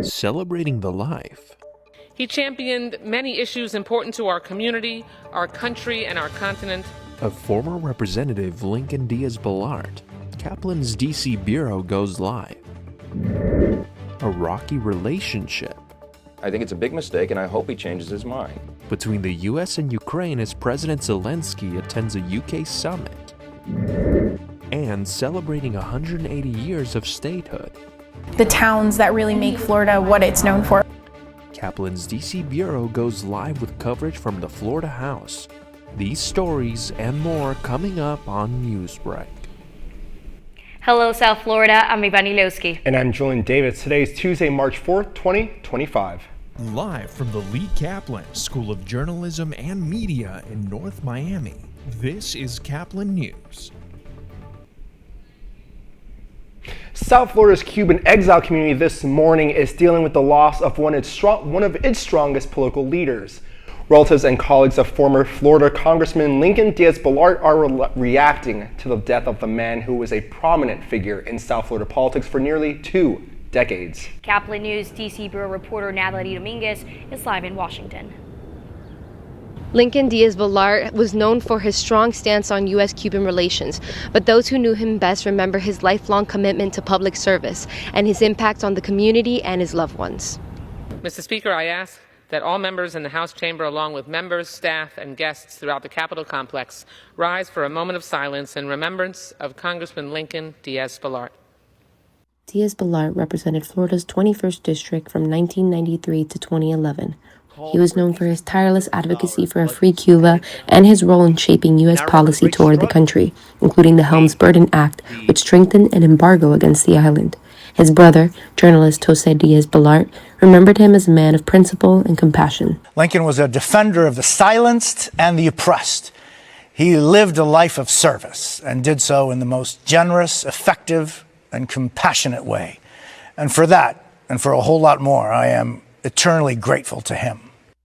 celebrating the life. He championed many issues important to our community, our country, and our continent. Of former Representative Lincoln Diaz-Balart, Caplin's D.C. Bureau goes live. A rocky relationship I think it's a big mistake, and I hope he changes his mind. between the U.S. and Ukraine as President Zelensky attends a UK summit. And celebrating 180 years of statehood. The towns that really make Florida what it's known for. Caplin's D.C. Bureau goes live with coverage from the Florida House. These stories and more coming up on Newsbreak. Hello, South Florida. I'm Ivani Lewski. And I'm Julian Davis. Today is Tuesday, March 4th, 2025. Live from the Lee Caplin School of Journalism and Media in North Miami, this is Caplin News. South Florida's Cuban exile community this morning is dealing with the loss of one of its strongest political leaders. Relatives and colleagues of former Florida Congressman Lincoln Diaz-Balart are reacting to the death of the man who was a prominent figure in South Florida politics for nearly 2 decades. Caplin News DC Bureau reporter Natalie Dominguez is live in Washington. Lincoln Diaz-Balart was known for his strong stance on U.S.-Cuban relations, but those who knew him best remember his lifelong commitment to public service and his impact on the community and his loved ones. Mr. Speaker, I ask that all members in the House chamber, along with members, staff, and guests throughout the Capitol complex, rise for a moment of silence in remembrance of Congressman Lincoln Diaz-Balart. Diaz-Balart represented Florida's 21st District from 1993 to 2011. He was known for his tireless advocacy for a free Cuba and his role in shaping U.S. policy toward the country, including the Helms-Burton Act, which strengthened an embargo against the island. His brother, journalist Jose Diaz-Balart, remembered him as a man of principle and compassion. Lincoln was a defender of the silenced and the oppressed. He lived a life of service and did so in the most generous, effective, and compassionate way. And for that, and for a whole lot more, I am eternally grateful to him.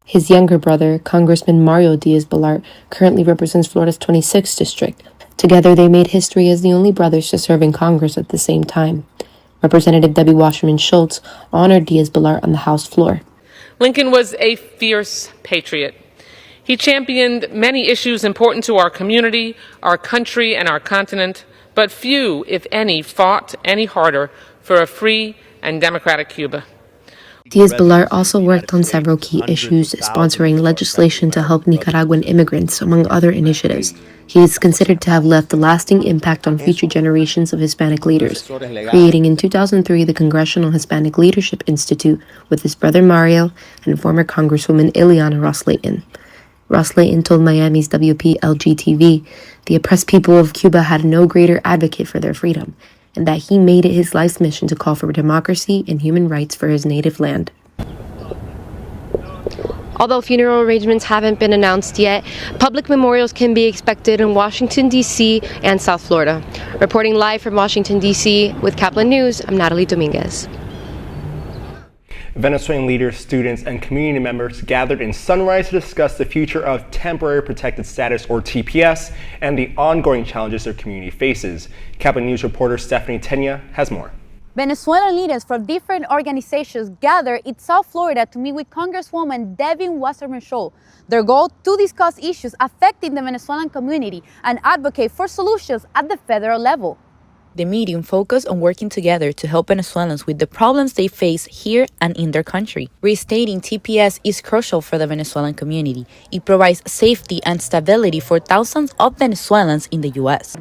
His younger brother, Congressman Mario Diaz-Balart, currently represents Florida's 26th district. Together, they made history as the only brothers to serve in Congress at the same time. Representative Debbie Wasserman Schultz honored Diaz-Balart on the House floor. Lincoln was a fierce patriot. He championed many issues important to our community, our country, and our continent, but few, if any, fought any harder for a free and democratic Cuba. Diaz-Balart also worked on several key issues, sponsoring legislation to help Nicaraguan immigrants, among other initiatives. He is considered to have left a lasting impact on future generations of Hispanic leaders, creating in 2003 the Congressional Hispanic Leadership Institute with his brother Mario and former Congresswoman Ileana Ros-Lehtinen. Ros-Lehtinen told Miami's WPLG-TV the oppressed people of Cuba had no greater advocate for their freedom, and that he made it his life's mission to call for democracy and human rights for his native land. Although funeral arrangements haven't been announced yet, public memorials can be expected in Washington, D.C. and South Florida. Reporting live from Washington, D.C. with Caplin News, I'm Natalie Dominguez. Venezuelan leaders, students, and community members gathered in Sunrise to discuss the future of Temporary Protected Status, or TPS, and the ongoing challenges their community faces. Caplin News reporter Stephanie Tenya has more. Venezuelan leaders from different organizations gathered in South Florida to meet with Congresswoman Debbie Wasserman Schultz. Their goal to discuss issues affecting the Venezuelan community and advocate for solutions at the federal level. The meeting focused on working together to help Venezuelans with the problems they face here and in their country. Restating TPS is crucial for the Venezuelan community. It provides safety and stability for thousands of Venezuelans in the U.S.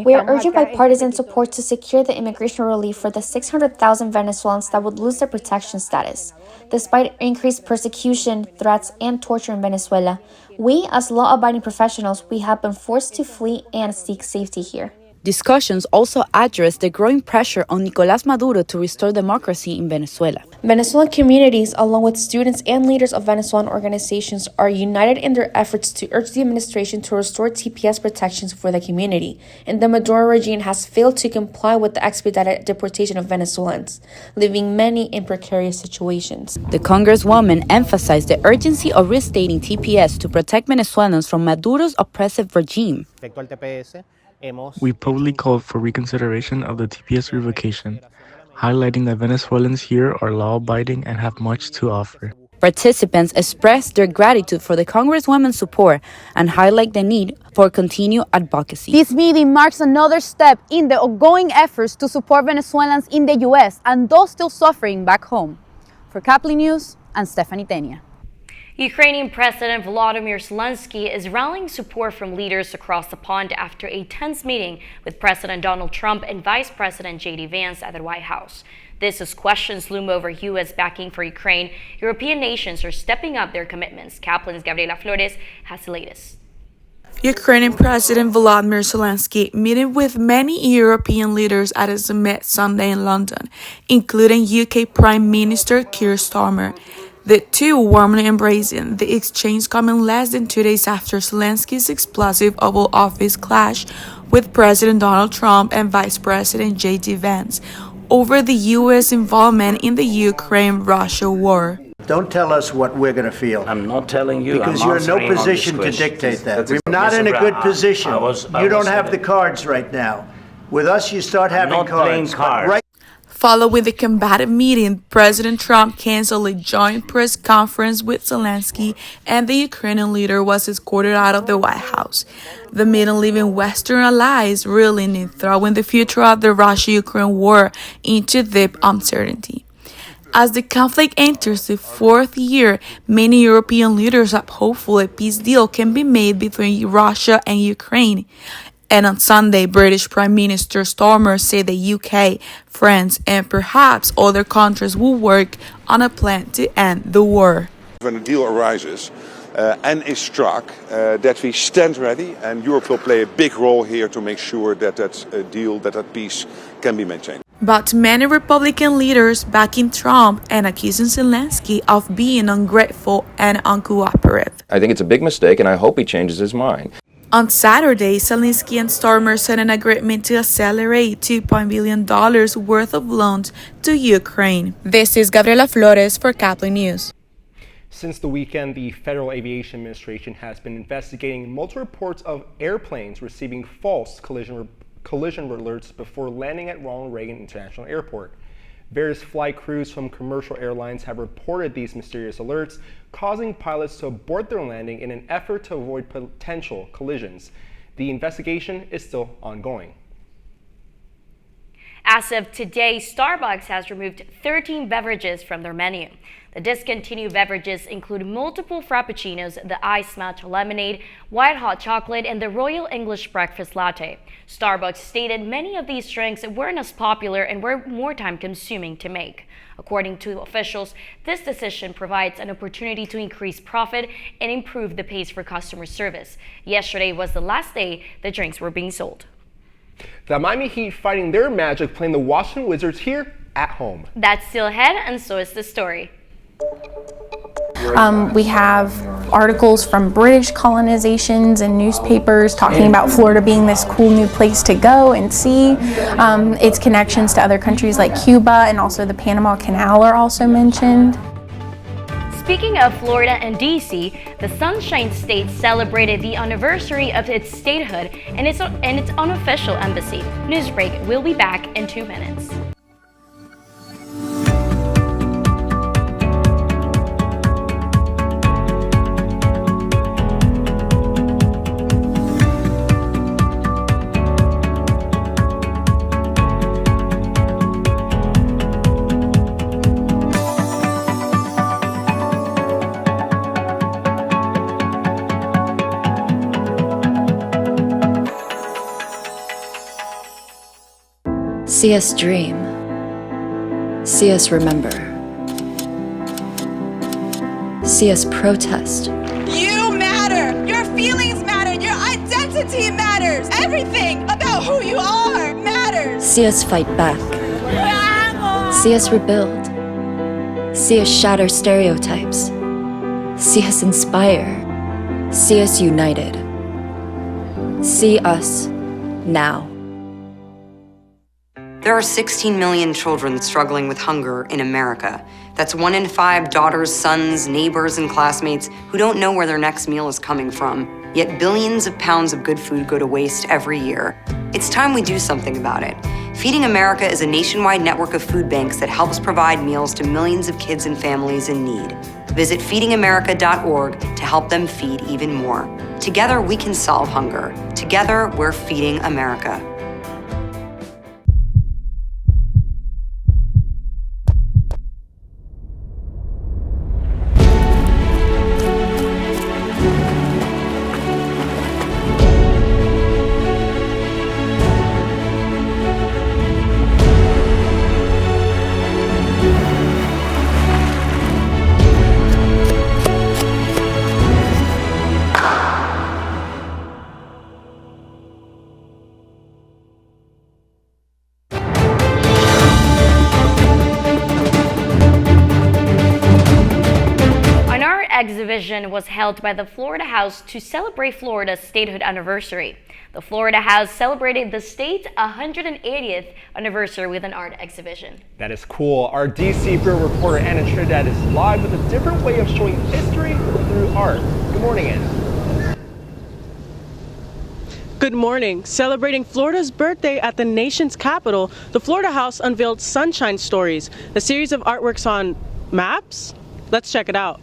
We are urging bipartisan support to secure the immigration relief for the 600,000 Venezuelans that would lose their protection status. Despite increased persecution, threats, and torture in Venezuela, we, as law-abiding professionals, we have been forced to flee and seek safety here. Discussions also address the growing pressure on Nicolás Maduro to restore democracy in Venezuela. Venezuelan communities, along with students and leaders of Venezuelan organizations, are united in their efforts to urge the administration to restore TPS protections for the community, and the Maduro regime has failed to comply with the expedited deportation of Venezuelans, leaving many in precarious situations. The Congresswoman emphasized the urgency of restating TPS to protect Venezuelans from Maduro's oppressive regime. We publicly called for reconsideration of the TPS revocation. highlighting that Venezuelans here are law-abiding and have much to offer. Participants expressed their gratitude for the Congresswoman's support and highlight the need for continued advocacy. This meeting marks another step in the ongoing efforts to support Venezuelans in the U.S. and those still suffering back home. For Caplin News, I'm Stephanie Tenia. Ukrainian President Volodymyr Zelensky is rallying support from leaders across the pond after a tense meeting with President Donald Trump and Vice President J.D. Vance at the White House. This as questions loom over U.S. backing for Ukraine. European nations are stepping up their commitments. Caplin's Gabriela Flores has the latest. Ukrainian President Volodymyr Zelensky meeting with many European leaders at a summit Sunday in London, including UK Prime Minister Keir Starmer. The two warmly embracing the exchange coming less than 2 days after Zelensky's explosive Oval Office clash with President Donald Trump and Vice President J.D. Vance over the U.S. involvement in the Ukraine-Russia war. Don't tell us what we're going to feel. I'm not telling you. Because you're in no position to dictate that. We're not in a good position. You don't have the cards right now. With us, you start having cards. Right. Following the combative meeting, President Trump canceled a joint press conference with Zelensky, and the Ukrainian leader was escorted out of the White House. The meeting leaving Western allies reeling in throwing the future of the Russia-Ukraine war into deep uncertainty. As the conflict enters the fourth year, many European leaders are hopeful a peace deal can be made between Russia and Ukraine. And on Sunday, British Prime Minister Starmer said the UK, France, and perhaps other countries will work on a plan to end the war. When a deal arises and is struck, that we stand ready, and Europe will play a big role here to make sure that that deal, that peace can be maintained. But many Republican leaders backing Trump and accusing Zelensky of being ungrateful and uncooperative. I think it's a big mistake, and I hope he changes his mind. On Saturday, Zelensky and Starmer signed an agreement to accelerate $2 billion worth of loans to Ukraine. This is Gabriela Flores for Caplin News. Since the weekend, the Federal Aviation Administration has been investigating multiple reports of airplanes receiving false collision alerts before landing at Ronald Reagan International Airport. Various flight crews from commercial airlines have reported these mysterious alerts, causing pilots to abort their landing in an effort to avoid potential collisions. The investigation is still ongoing. As of today, Starbucks has removed 13 beverages from their menu. The discontinued beverages include multiple frappuccinos, the iced matcha lemonade, white hot chocolate, and the Royal English breakfast latte. Starbucks stated many of these drinks weren't as popular and were more time-consuming to make. According to officials, this decision provides an opportunity to increase profit and improve the pace for customer service. Yesterday was the last day the drinks were being sold. The Miami Heat fighting their magic, playing the Washington Wizards here at home. That's still ahead, and so is the story. We have articles from British colonizations and newspapers talking about Florida being this cool new place to go and see. Its connections to other countries like Cuba, and also the Panama Canal are also mentioned. Speaking of Florida and D.C., the Sunshine State celebrated the anniversary of its statehood and its unofficial embassy. Newsbreak will be back in 2 minutes. See us dream. See us remember. See us protest. You matter. Your feelings matter. Your identity matters. Everything about who you are matters. See us fight back. See us rebuild. See us shatter stereotypes. See us inspire. See us united. See us now. There are 16 million children struggling with hunger in America. That's 1 in 5 daughters, sons, neighbors, and classmates who don't know where their next meal is coming from. Yet billions of pounds of good food go to waste every year. It's time we do something about it. Feeding America is a nationwide network of food banks that helps provide meals to millions of kids and families in need. Visit feedingamerica.org to help them feed even more. Together, we can solve hunger. Together, we're feeding America. Exhibition was held by the Florida House to celebrate Florida's statehood anniversary. The Florida House celebrated the state's 180th anniversary with an art exhibition. That is cool. Our DC Bureau reporter Anna Trinidad is live with a different way of showing history through art. Good morning, Anna. Good morning. Celebrating Florida's birthday at the nation's capital, the Florida House unveiled Sunshine Stories, a series of artworks on maps. Let's check it out.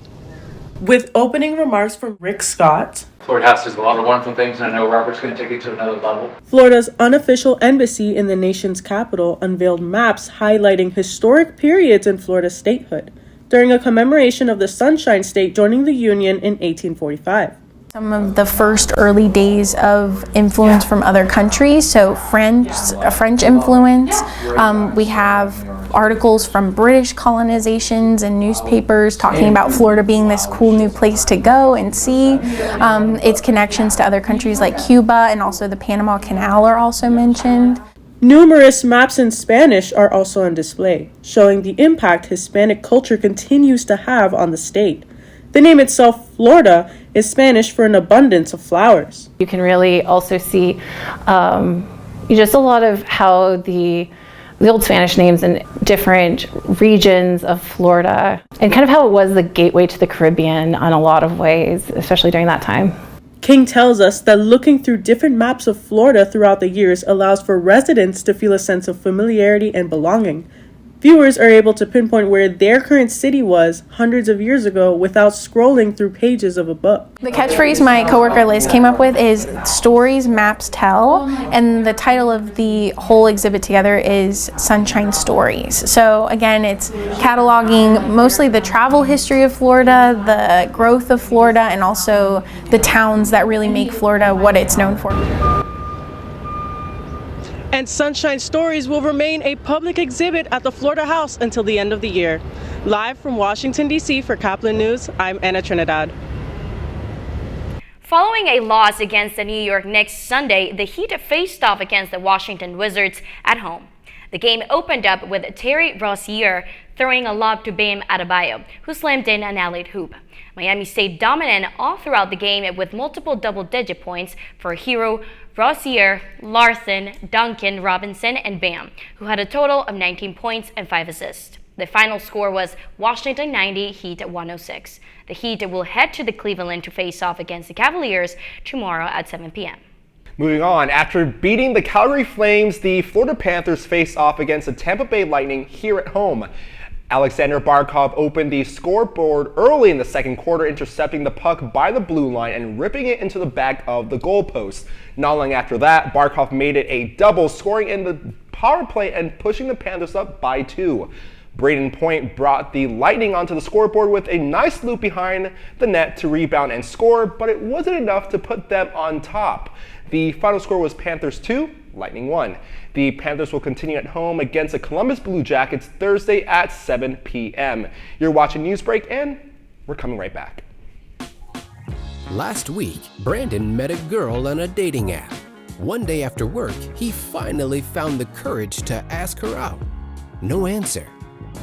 With opening remarks from Rick Scott, Florida House does a lot of wonderful things, and I know Robert's going to take it to another level. Florida's unofficial embassy in the nation's capital unveiled maps highlighting historic periods in Florida's statehood during a commemoration of the Sunshine State joining the Union in 1845. Some of the first early days of influence from other countries, so French influence. We have articles from British colonizations and newspapers talking about Florida being this cool new place to go and see. Its connections to other countries like Cuba, and also the Panama Canal are also mentioned. Numerous maps in Spanish are also on display, showing the impact Hispanic culture continues to have on the state. The name itself, Florida, is Spanish for an abundance of flowers. You can really also see just a lot of how the old Spanish names in different regions of Florida, and kind of how it was the gateway to the Caribbean on a lot of ways, especially during that time. King tells us that looking through different maps of Florida throughout the years allows for residents to feel a sense of familiarity and belonging. Viewers are able to pinpoint where their current city was hundreds of years ago without scrolling through pages of a book. The catchphrase my coworker Liz came up with is "Stories Maps Tell," and the title of the whole exhibit together is Sunshine Stories. So again, it's cataloging mostly the travel history of Florida, the growth of Florida, and also the towns that really make Florida what it's known for. And Sunshine Stories will remain a public exhibit at the Florida House until the end of the year. Live from Washington, D.C. for Caplin News, I'm Anna Trinidad. Following a loss against the New York Knicks Sunday, the Heat faced off against the Washington Wizards at home. The game opened up with Terry Rozier throwing a lob to Bam Adebayo, who slammed in an alley hoop. Miami stayed dominant all throughout the game with multiple double-digit points for Hero, Rozier, Larson, Duncan, Robinson, and Bam, who had a total of 19 points and 5 assists. The final score was Washington 90, Heat 106. The Heat will head to the Cleveland to face off against the Cavaliers tomorrow at 7 p.m. Moving on, after beating the Calgary Flames, the Florida Panthers face off against the Tampa Bay Lightning here at home. Alexander Barkov opened the scoreboard early in the second quarter, intercepting the puck by the blue line and ripping it into the back of the goalpost. Not long after that, Barkov made it a double, scoring in the power play and pushing the Panthers up by 2. Braden Point brought the Lightning onto the scoreboard with a nice loop behind the net to rebound and score, but it wasn't enough to put them on top. The final score was Panthers 2, Lightning 1. The Panthers will continue at home against the Columbus Blue Jackets Thursday at 7 p.m. You're watching Newsbreak, and we're coming right back. Last week, Brandon met a girl on a dating app. One day after work, he finally found the courage to ask her out. No answer.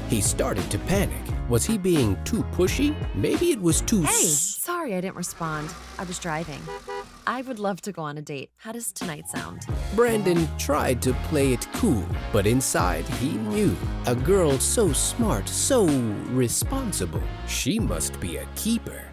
He started to panic. Was he being too pushy? Maybe it was too... Hey, sorry I didn't respond. I was driving. I would love to go on a date. How does tonight sound? Brandon tried to play it cool, but inside he knew. A girl so smart, so responsible. She must be a keeper.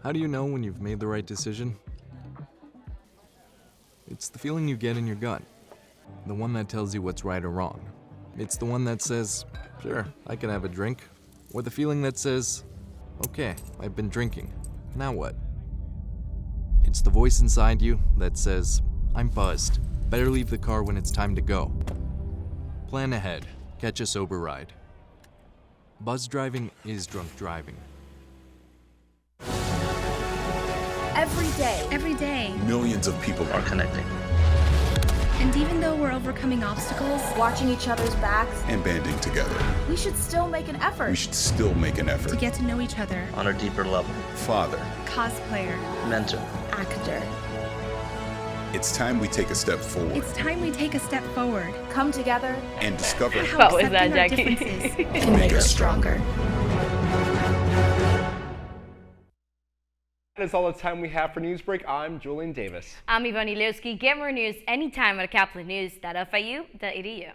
How do you know when you've made the right decision? It's the feeling you get in your gut. The one that tells you what's right or wrong. It's the one that says, sure, I can have a drink. Or the feeling that says, okay, I've been drinking. Now what? It's the voice inside you that says, I'm buzzed. Better leave the car when it's time to go. Plan ahead. Catch a sober ride. Buzz driving is drunk driving. Every day, millions of people are connecting and even though we're overcoming obstacles, watching each other's backs, and banding together. we should still make an effort We should still make an effort to get to know each other. on a deeper level. Father, Cosplayer, Mentor. actor. it's time we take a step forward It's time we take a step forward come together, and discover how What was that, accepting our Jackie? differences can make us stronger. That is all the time we have for Newsbreak. I'm Julian Davis. I'm Ivani Lewski. Get more news anytime at caplin.news.fiu.edu.